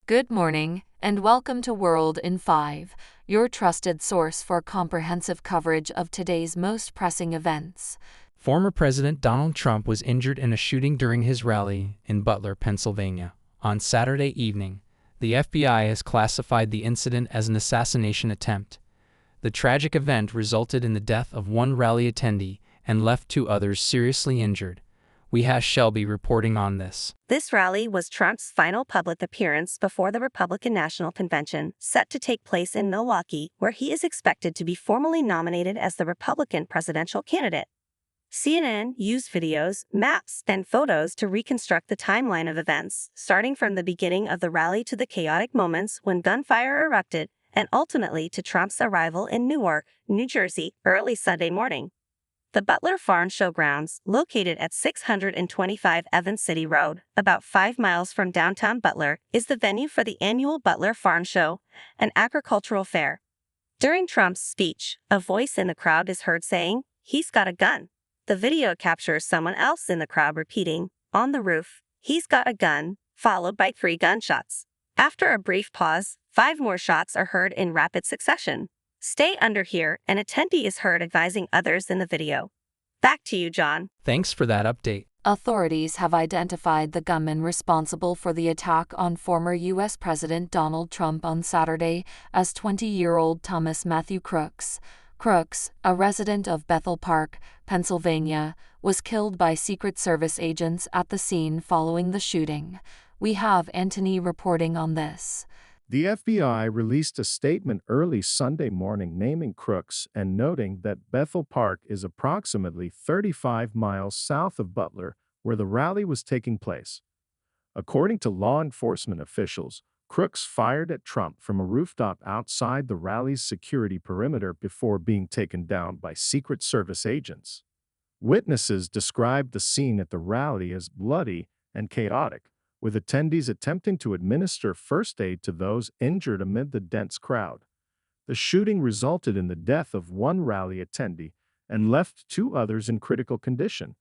Good morning, and welcome to World in 5, your trusted source for comprehensive coverage of today's most pressing events. Former President Donald Trump was injured in a shooting during his rally in Butler, Pennsylvania. On Saturday evening, the FBI has classified the incident as an assassination attempt. The tragic event resulted in the death of one rally attendee and left two others seriously injured. We have Shelby reporting on this. This rally was Trump's final public appearance before the Republican National Convention, set to take place in Milwaukee, where he is expected to be formally nominated as the Republican presidential candidate. CNN used videos, maps, and photos to reconstruct the timeline of events, starting from the beginning of the rally to the chaotic moments when gunfire erupted, and ultimately to Trump's arrival in Newark, New Jersey, early Sunday morning. The Butler Farm Showgrounds, located at 625 Evans City Road, about 5 miles from downtown Butler, is the venue for the annual Butler Farm Show, an agricultural fair. During Trump's speech, a voice in the crowd is heard saying, "He's got a gun." The video captures someone else in the crowd repeating, "On the roof, he's got a gun," followed by 3 gunshots. After a brief pause, 5 more shots are heard in rapid succession. "Stay under here," an attendee is heard advising others in the video. Back to you, John. Thanks for that update. Authorities have identified the gunman responsible for the attack on former U.S. President Donald Trump on Saturday as 20-year-old Thomas Matthew Crooks. Crooks, a resident of Bethel Park, Pennsylvania, was killed by Secret Service agents at the scene following the shooting. We have Anthony reporting on this. The FBI released a statement early Sunday morning naming Crooks and noting that Bethel Park is approximately 35 miles south of Butler, where the rally was taking place. According to law enforcement officials, Crooks fired at Trump from a rooftop outside the rally's security perimeter before being taken down by Secret Service agents. Witnesses described the scene at the rally as bloody and chaotic, with attendees attempting to administer first aid to those injured amid the dense crowd. The shooting resulted in the death of one rally attendee and left 2 others in critical condition.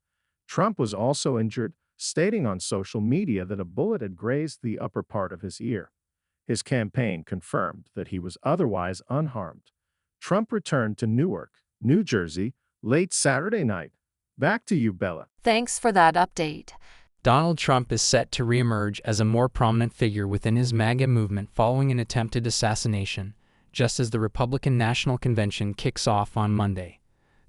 Trump was also injured, stating on social media that a bullet had grazed the upper part of his ear. His campaign confirmed that he was otherwise unharmed. Trump returned to Newark, New Jersey, late Saturday night. Back to you, Bella. Thanks for that update. Donald Trump is set to reemerge as a more prominent figure within his MAGA movement following an attempted assassination, just as the Republican National Convention kicks off on Monday.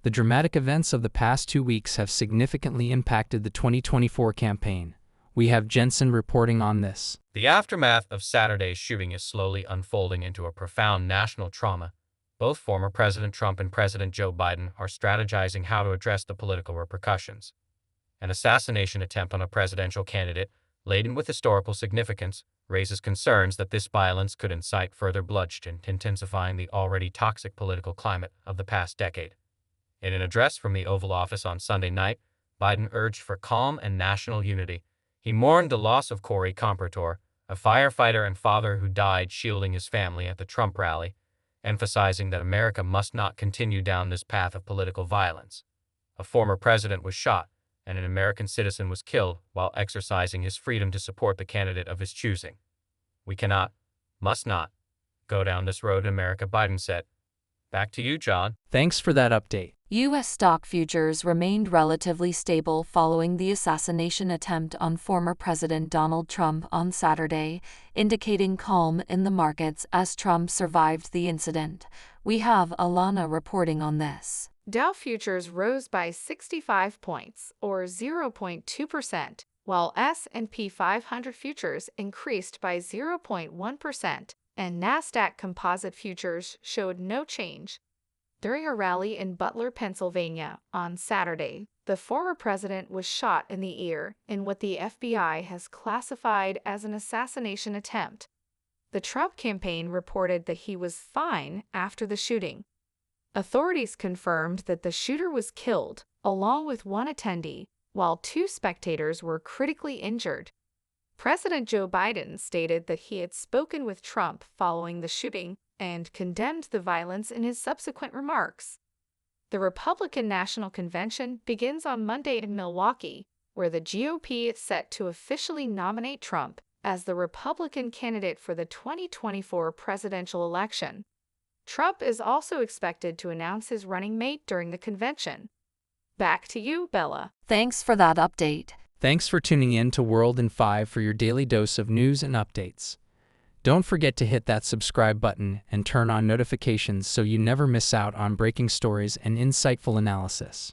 The dramatic events of the past 2 weeks have significantly impacted the 2024 campaign. We have Jensen reporting on this. The aftermath of Saturday's shooting is slowly unfolding into a profound national trauma. Both former President Trump and President Joe Biden are strategizing how to address the political repercussions. An assassination attempt on a presidential candidate, laden with historical significance, raises concerns that this violence could incite further bloodshed, intensifying the already toxic political climate of the past decade. In an address from the Oval Office on Sunday night, Biden urged for calm and national unity. He mourned the loss of Corey Compertor, a firefighter and father who died shielding his family at the Trump rally, emphasizing that America must not continue down this path of political violence. A former president was shot, and an American citizen was killed while exercising his freedom to support the candidate of his choosing. We cannot, must not, go down this road in America, Biden said. Back to you, John. Thanks for that update. U.S. stock futures remained relatively stable following the assassination attempt on former President Donald Trump on Saturday, indicating calm in the markets as Trump survived the incident. We have Alana reporting on this. Dow futures rose by 65 points, or 0.2%, while S&P 500 futures increased by 0.1%, and Nasdaq Composite futures showed no change. During a rally in Butler, Pennsylvania, on Saturday, the former president was shot in the ear in what the FBI has classified as an assassination attempt. The Trump campaign reported that he was fine after the shooting. Authorities confirmed that the shooter was killed, along with one attendee, while 2 spectators were critically injured. President Joe Biden stated that he had spoken with Trump following the shooting and condemned the violence in his subsequent remarks. The Republican National Convention begins on Monday in Milwaukee, where the GOP is set to officially nominate Trump as the Republican candidate for the 2024 presidential election. Trump is also expected to announce his running mate during the convention. Back to you, Bella. Thanks for that update. Thanks for tuning in to World in 5 for your daily dose of news and updates. Don't forget to hit that subscribe button and turn on notifications so you never miss out on breaking stories and insightful analysis.